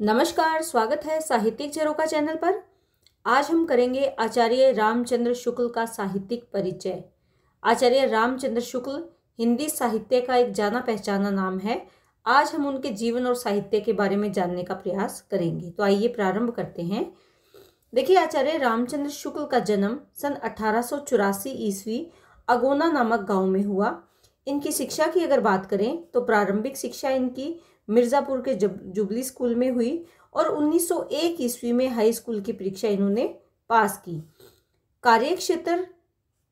नमस्कार, स्वागत है साहित्यिक झरोखा चैनल पर। आज हम करेंगे आचार्य रामचंद्र शुक्ल का साहित्यिक परिचय। आचार्य रामचंद्र शुक्ल हिंदी साहित्य का एक जाना पहचाना नाम है। आज हम उनके जीवन और साहित्य के बारे में जानने का प्रयास करेंगे। तो आइए प्रारंभ करते हैं। देखिए, आचार्य रामचंद्र शुक्ल का जन्म सन 1884 ईस्वी अगोना नामक गांव में हुआ। इनकी शिक्षा की अगर बात करें तो प्रारंभिक शिक्षा इनकी मिर्ज़ापुर के जुबली स्कूल में हुई और 1901 ईस्वी में हाई स्कूल की परीक्षा इन्होंने पास की। कार्य क्षेत्र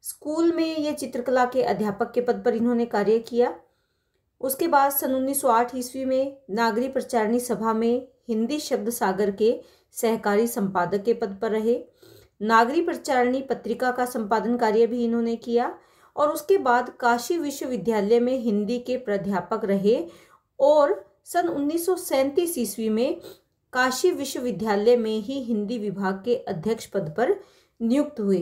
स्कूल में ये चित्रकला के अध्यापक के पद पर इन्होंने कार्य किया। उसके बाद सन 1908 ईस्वी में नागरी प्रचारणी सभा में हिंदी शब्द सागर के सहकारी संपादक के पद पर रहे। नागरी प्रचारणी पत्रिका का संपादन कार्य भी इन्होंने किया और उसके बाद काशी विश्वविद्यालय में हिंदी के प्राध्यापक रहे और सन 1937 ईस्वी में काशी विश्वविद्यालय में ही हिंदी विभाग के अध्यक्ष पद पर नियुक्त हुए।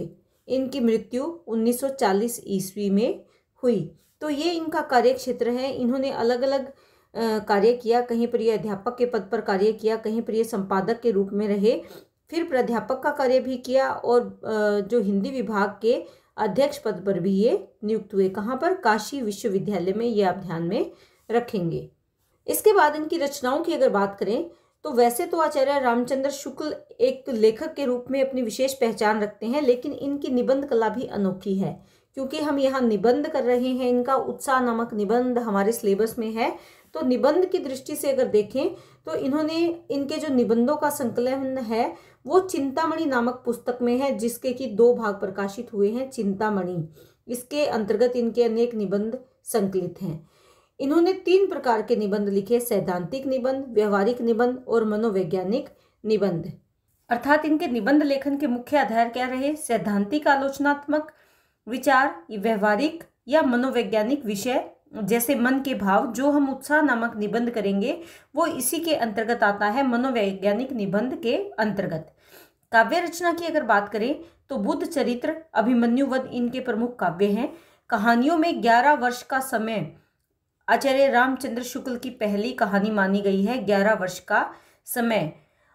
इनकी मृत्यु 1940 ईस्वी में हुई। तो ये इनका कार्य क्षेत्र है। इन्होंने अलग अलग कार्य किया। कहीं पर ये अध्यापक के पद पर कार्य किया, कहीं पर ये संपादक के रूप में रहे, फिर प्राध्यापक का कार्य भी किया और जो हिंदी विभाग के अध्यक्ष पद पर भी ये नियुक्त हुए। कहाँ पर? काशी विश्वविद्यालय में। ये आप ध्यान में रखेंगे। इसके बाद इनकी रचनाओं की अगर बात करें तो वैसे तो आचार्य रामचंद्र शुक्ल एक लेखक के रूप में अपनी विशेष पहचान रखते हैं, लेकिन इनकी निबंध कला भी अनोखी है। क्योंकि हम यहाँ निबंध कर रहे हैं, इनका उत्साह नामक निबंध हमारे सिलेबस में है। तो निबंध की दृष्टि से अगर देखें तो इन्होंने इनके जो निबंधों का संकलन है वो चिंतामणि नामक पुस्तक में है, जिसके कि 2 भाग प्रकाशित हुए हैं। चिंतामणि, इसके अंतर्गत इनके अनेक निबंध संकलित हैं। इन्होंने 3 प्रकार के निबंध लिखे: सैद्धांतिक निबंध, व्यवहारिक निबंध और मनोवैज्ञानिक निबंध। अर्थात इनके निबंध लेखन के मुख्य आधार क्या रहे? सैद्धांतिक आलोचनात्मक विचार, व्यवहारिक या मनोवैज्ञानिक विषय जैसे मन के भाव। जो हम उत्साह नामक निबंध करेंगे वो इसी के अंतर्गत आता है, मनोवैज्ञानिक निबंध के अंतर्गत। काव्य रचना की अगर बात करें तो बुद्ध चरित्र, अभिमन्यु वध इनके प्रमुख काव्य हैं। कहानियों में 11 वर्ष का समय आचार्य रामचंद्र शुक्ल की पहली कहानी मानी गई है, 11 वर्ष का समय।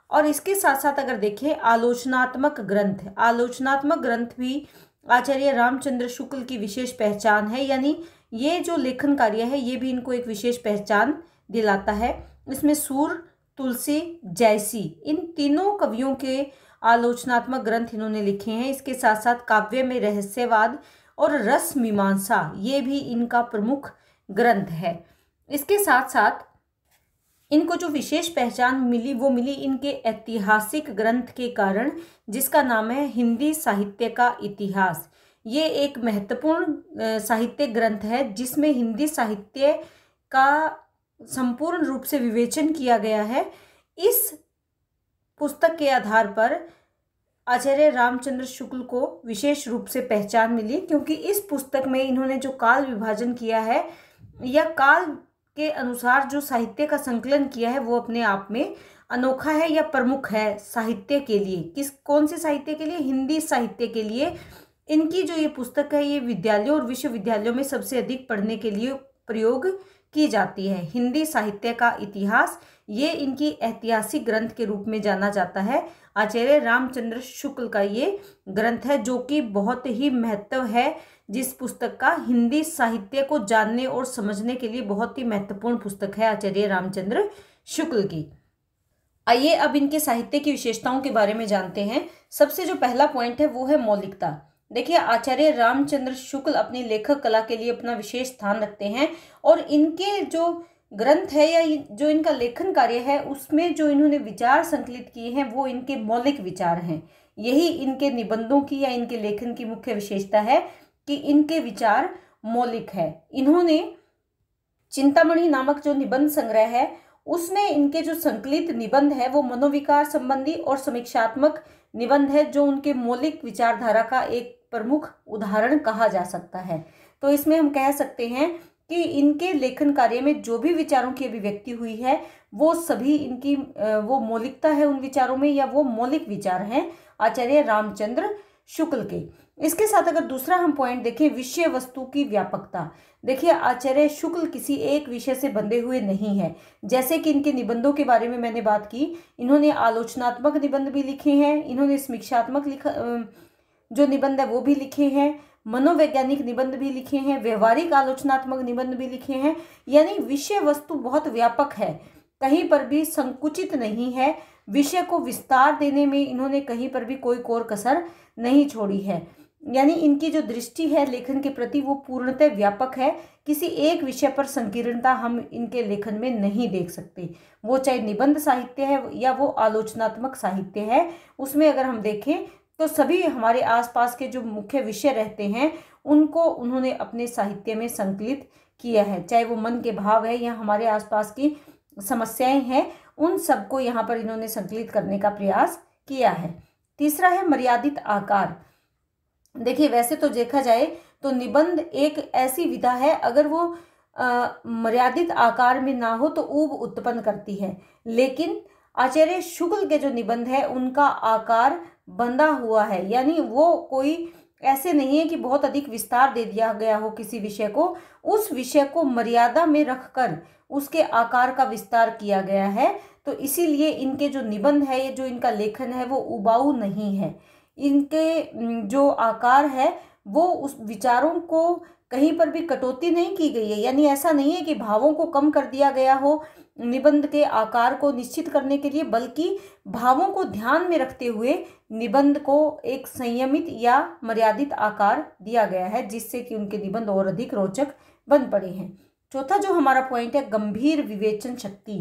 और इसके साथ साथ अगर देखें आलोचनात्मक ग्रंथ भी आचार्य रामचंद्र शुक्ल की विशेष पहचान है। यानी ये जो लेखन कार्य है ये भी इनको एक विशेष पहचान दिलाता है। इसमें सूर, तुलसी, जयसी इन तीनों कवियों के आलोचनात्मक ग्रंथ इन्होंने लिखे हैं। इसके साथ साथ काव्य में रहस्यवाद और रस मीमांसा ये भी इनका प्रमुख ग्रंथ है। इसके साथ साथ इनको जो विशेष पहचान मिली वो मिली इनके ऐतिहासिक ग्रंथ के कारण, जिसका नाम है हिंदी साहित्य का इतिहास। ये एक महत्वपूर्ण साहित्य ग्रंथ है जिसमें हिंदी साहित्य का संपूर्ण रूप से विवेचन किया गया है। इस पुस्तक के आधार पर आचार्य रामचंद्र शुक्ल को विशेष रूप से पहचान मिली, क्योंकि इस पुस्तक में इन्होंने जो काल विभाजन किया है या काल के अनुसार जो साहित्य का संकलन किया है वो अपने आप में अनोखा है या प्रमुख है साहित्य के लिए। कौन से साहित्य के लिए? हिंदी साहित्य के लिए। इनकी जो ये पुस्तक है ये विद्यालयों और विश्वविद्यालयों में सबसे अधिक पढ़ने के लिए प्रयोग की जाती है। हिंदी साहित्य का इतिहास ये इनकी ऐतिहासिक ग्रंथ के रूप में जाना जाता है। आचार्य रामचंद्र शुक्ल का ये ग्रंथ है जो कि बहुत ही महत्व है, जिस पुस्तक का हिंदी साहित्य को जानने और समझने के लिए बहुत ही महत्वपूर्ण पुस्तक है आचार्य रामचंद्र शुक्ल की। आइए अब इनके साहित्य की विशेषताओं के बारे में जानते हैं। सबसे जो पहला पॉइंट है वो है मौलिकता। देखिए, आचार्य रामचंद्र शुक्ल अपनी लेखक कला के लिए अपना विशेष स्थान रखते हैं और इनके जो ग्रंथ है या जो इनका लेखन कार्य है उसमें जो इन्होंने विचार संकलित किए हैं वो इनके मौलिक विचार हैं। यही इनके निबंधों की या इनके लेखन की मुख्य विशेषता है कि इनके विचार मौलिक है। इन्होंने चिंतामणि नामक जो निबंध संग्रह है उसमें इनके जो संकलित निबंध है वो मनोविकार संबंधी और समीक्षात्मक निबंध है, जो उनके मौलिक विचारधारा का एक प्रमुख उदाहरण कहा जा सकता है। तो इसमें हम कह सकते हैं कि इनके लेखन कार्य में जो भी विचारों की अभिव्यक्ति हुई है वो सभी इनकी वो मौलिकता है उन विचारों में, या वो मौलिक विचार हैं आचार्य रामचंद्र शुक्ल के। इसके साथ अगर दूसरा हम पॉइंट देखें, विषय वस्तु की व्यापकता। देखिए, आचार्य शुक्ल किसी एक विषय से बंधे हुए नहीं है। जैसे कि इनके निबंधों के बारे में मैंने बात की, इन्होंने आलोचनात्मक निबंध भी लिखे हैं, इन्होंने समीक्षात्मक जो निबंध है वो भी लिखे हैं, मनोवैज्ञानिक निबंध भी लिखे हैं, व्यवहारिक आलोचनात्मक निबंध भी लिखे हैं। यानी विषय वस्तु बहुत व्यापक है, कहीं पर भी संकुचित नहीं है। विषय को विस्तार देने में इन्होंने कहीं पर भी कोई कोर कसर नहीं छोड़ी है। यानी इनकी जो दृष्टि है लेखन के प्रति वो पूर्णतः व्यापक है। किसी एक विषय पर संकीर्णता हम इनके लेखन में नहीं देख सकते, वो चाहे निबंध साहित्य है या वो आलोचनात्मक साहित्य है। उसमें अगर हम देखें तो सभी हमारे आसपास के जो मुख्य विषय रहते हैं उनको उन्होंने अपने साहित्य में संकलित किया है, चाहे वो मन के भाव है या हमारे आसपास की समस्याएं हैं, उन सबको यहाँ पर इन्होंने संकलित करने का प्रयास किया है। तीसरा है मर्यादित आकार। देखिए, वैसे तो देखा जाए तो निबंध एक ऐसी विधा है, अगर वो मर्यादित आकार में ना हो तो ऊब उत्पन्न करती है, लेकिन आचार्य शुक्ल के जो निबंध है उनका आकार बंधा हुआ है। यानी वो कोई ऐसे नहीं है कि बहुत अधिक विस्तार दे दिया गया हो किसी विषय को, उस विषय को मर्यादा में रखकर उसके आकार का विस्तार किया गया है। तो इसीलिए इनके जो निबंध है, ये जो इनका लेखन है वो उबाऊ नहीं है। इनके जो आकार है वो उस विचारों को कहीं पर भी कटौती नहीं की गई है। यानी ऐसा नहीं है कि भावों को कम कर दिया गया हो निबंध के आकार को निश्चित करने के लिए, बल्कि भावों को ध्यान में रखते हुए निबंध को एक संयमित या मर्यादित आकार दिया गया है, जिससे कि उनके निबंध और अधिक रोचक बन पड़े हैं। चौथा जो हमारा पॉइंट है, गंभीर विवेचन शक्ति।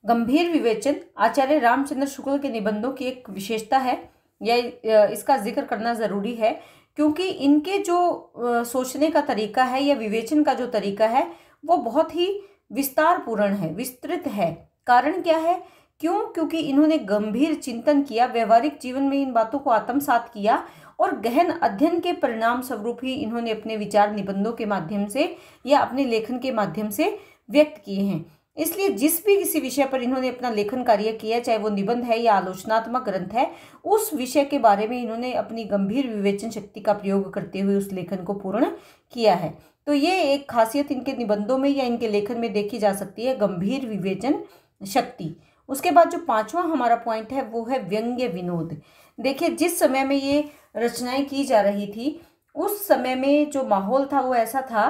गंभीर विवेचन आचार्य रामचंद्र शुक्ल के निबंधों की एक विशेषता है, या इसका जिक्र करना जरूरी है, क्योंकि इनके जो सोचने का तरीका है या विवेचन का जो तरीका है वो बहुत ही विस्तारपूर्ण है, विस्तृत है। कारण क्या है? क्योंकि इन्होंने गंभीर चिंतन किया, व्यवहारिक जीवन में इन बातों को आत्मसात किया और गहन अध्ययन के परिणाम स्वरूप ही इन्होंने अपने विचार निबंधों के माध्यम से या अपने लेखन के माध्यम से व्यक्त किए हैं। इसलिए जिस भी किसी विषय पर इन्होंने अपना लेखन कार्य किया, चाहे वो निबंध है या आलोचनात्मक ग्रंथ है, उस विषय के बारे में इन्होंने अपनी गंभीर विवेचन शक्ति का प्रयोग करते हुए उस लेखन को पूर्ण किया है। तो ये एक खासियत इनके निबंधों में या इनके लेखन में देखी जा सकती है, गंभीर विवेचन शक्ति। उसके बाद जो पांचवा हमारा पॉइंट है वो है व्यंग्य विनोद। देखिए, जिस समय में ये रचनाएं की जा रही थी उस समय में जो माहौल था वो ऐसा था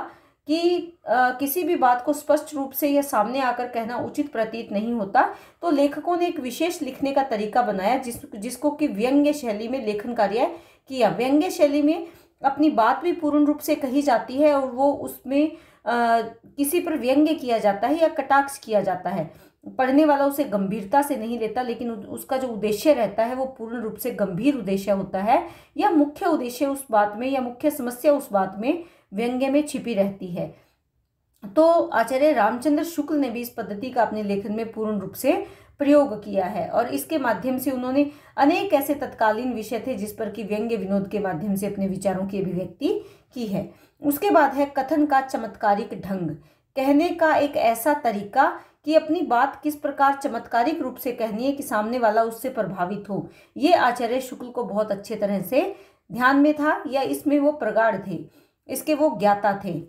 कि किसी भी बात को स्पष्ट रूप से या सामने आकर कहना उचित प्रतीत नहीं होता। तो लेखकों ने एक विशेष लिखने का तरीका बनाया जिसको कि व्यंग्य शैली में लेखन कार्य किया। व्यंग्य शैली में अपनी बात भी पूर्ण रूप से कही जाती है और वो उसमें किसी पर व्यंग्य किया जाता है या कटाक्ष किया जाता है। पढ़ने वाला उसे गंभीरता से नहीं लेता, लेकिन उसका जो उद्देश्य रहता है वो पूर्ण रूप से गंभीर उद्देश्य होता है, या मुख्य उद्देश्य उस बात में या मुख्य समस्या उस बात में व्यंग्य में छिपी रहती है। तो आचार्य रामचंद्र शुक्ल ने भी इस पद्धति का अपने लेखन में पूर्ण रूप से प्रयोग किया है और इसके माध्यम से उन्होंने अनेक ऐसे तत्कालीन विषय थे जिस पर कि व्यंग्य विनोद के माध्यम से अपने विचारों की अभिव्यक्ति की है। उसके बाद है कथन का चमत्कारिक ढंग, कहने का एक ऐसा तरीका कि अपनी बात किस प्रकार चमत्कारिक रूप से कहनी है कि सामने वाला उससे प्रभावित हो। ये आचार्य शुक्ल को बहुत अच्छे तरह से ध्यान में था, या इसमें वो प्रगाढ़ थे, इसके वो ज्ञाता थे।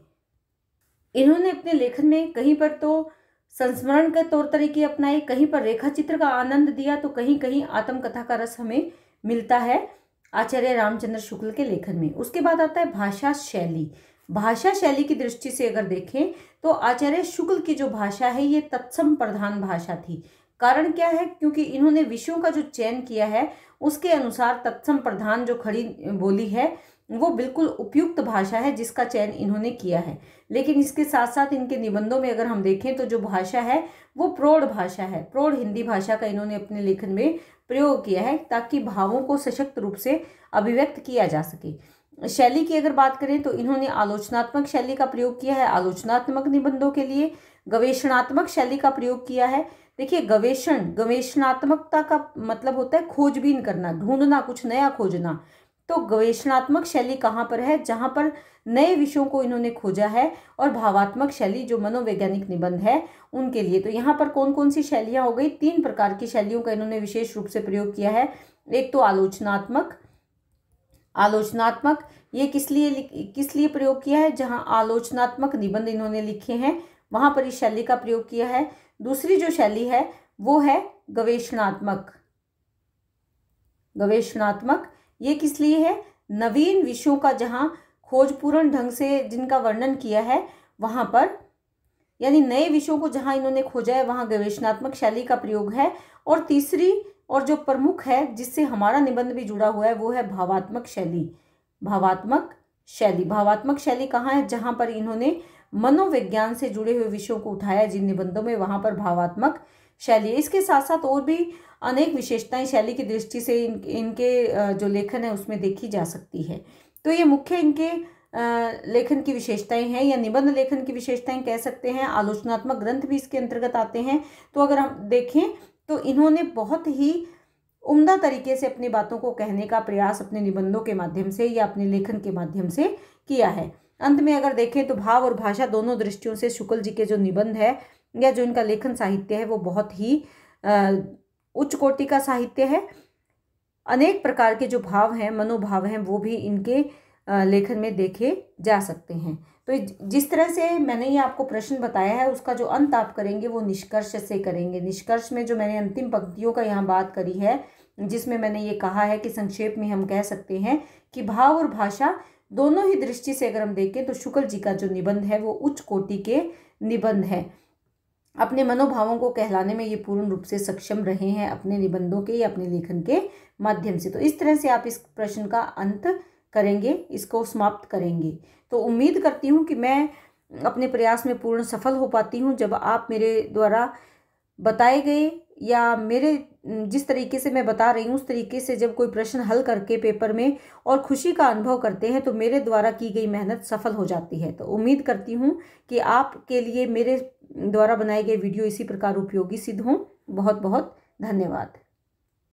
इन्होंने अपने लेखन में कहीं पर तो संस्मरण के तौर तरीके अपनाए, कहीं पर रेखा चित्र का आनंद दिया, तो कहीं कहीं आत्मकथा का रस हमें मिलता है आचार्य रामचंद्र शुक्ल के लेखन में। उसके बाद आता है भाषा शैली। भाषा शैली की दृष्टि से अगर देखें तो आचार्य शुक्ल की जो भाषा है ये तत्सम प्रधान भाषा थी। कारण क्या है? क्योंकि इन्होंने विषयों का जो चयन किया है उसके अनुसार तत्सम प्रधान जो खड़ी बोली है वो बिल्कुल उपयुक्त भाषा है जिसका चयन इन्होंने किया है। लेकिन इसके साथ साथ इनके निबंधों में अगर हम देखें तो जो भाषा है वो प्रौढ़ भाषा है, प्रौढ़ हिंदी भाषा का इन्होंने अपने लेखन में प्रयोग किया है ताकि भावों को सशक्त रूप से अभिव्यक्त किया जा सके। शैली की अगर बात करें तो इन्होंने आलोचनात्मक शैली का प्रयोग किया है आलोचनात्मक निबंधों के लिए, गवेषणात्मक शैली का प्रयोग किया है। देखिए, गवेषणात्मकता का मतलब होता है खोजबीन करना, ढूंढना, कुछ नया खोजना। तो गवेषणात्मक शैली कहाँ पर है? जहाँ पर नए विषयों को इन्होंने खोजा है। और भावात्मक शैली जो मनोवैज्ञानिक निबंध है उनके लिए। तो यहाँ पर कौन कौन सी शैलियाँ हो गई? 3 प्रकार की शैलियों का इन्होंने विशेष रूप से प्रयोग किया है। एक तो आलोचनात्मक, आलोचनात्मक, ये किस लिए प्रयोग किया है, जहां आलोचनात्मक निबंध इन्होंने लिखे हैं वहां पर इस शैली का प्रयोग किया है। दूसरी जो शैली है वो है गवेषणात्मक। गवेषणात्मक ये किस लिए है, नवीन विषयों का जहां खोजपूर्ण ढंग से जिनका वर्णन किया है वहां पर, यानी नए विषयों को जहां इन्होंने खोजा है वहां गवेषणात्मक शैली का प्रयोग है। और तीसरी और जो प्रमुख है जिससे हमारा निबंध भी जुड़ा हुआ है वो है भावात्मक शैली। भावात्मक शैली, भावात्मक शैली कहाँ है, जहां पर इन्होंने मनोविज्ञान से जुड़े हुए विषयों को उठाया जिन निबंधों में, वहां पर भावात्मक शैली। इसके साथ साथ और भी अनेक विशेषताएं शैली की दृष्टि से इनके जो लेखन है उसमें देखी जा सकती है। तो ये मुख्य इनके लेखन की विशेषताएं हैं या निबंध लेखन की विशेषताएं कह सकते हैं। आलोचनात्मक ग्रंथ भी इसके अंतर्गत आते हैं। तो अगर हम देखें तो इन्होंने बहुत ही उम्दा तरीके से अपनी बातों को कहने का प्रयास अपने निबंधों के माध्यम से या अपने लेखन के माध्यम से किया है। अंत में अगर देखें तो भाव और भाषा दोनों दृष्टियों से शुक्ल जी के जो निबंध है या जो इनका लेखन साहित्य है वो बहुत ही उच्च कोटि का साहित्य है। अनेक प्रकार के जो भाव हैं, मनोभाव हैं, वो भी इनके लेखन में देखे जा सकते हैं। तो जिस तरह से मैंने ये आपको प्रश्न बताया है उसका जो अंत आप करेंगे वो निष्कर्ष से करेंगे। निष्कर्ष में जो मैंने अंतिम पंक्तियों का यहाँ बात करी है, जिसमें मैंने ये कहा है कि संक्षेप में हम कह सकते हैं कि भाव और भाषा दोनों ही दृष्टि से अगर हम देखें तो शुक्ल जी का जो निबंध है वो उच्च कोटि के निबंध है। अपने मनोभावों को कहलाने में ये पूर्ण रूप से सक्षम रहे हैं अपने निबंधों के या अपने लेखन के माध्यम से। तो इस तरह से आप इस प्रश्न का अंत करेंगे, इसको समाप्त करेंगे। तो उम्मीद करती हूँ कि मैं अपने प्रयास में पूर्ण सफल हो पाती हूँ जब आप मेरे द्वारा बताए गए या मेरे जिस तरीके से मैं बता रही हूँ उस तरीके से जब कोई प्रश्न हल करके पेपर में और खुशी का अनुभव करते हैं तो मेरे द्वारा की गई मेहनत सफल हो जाती है। तो उम्मीद करती हूँ कि आपके लिए मेरे द्वारा बनाए गए वीडियो इसी प्रकार उपयोगी सिद्ध हों। बहुत बहुत धन्यवाद।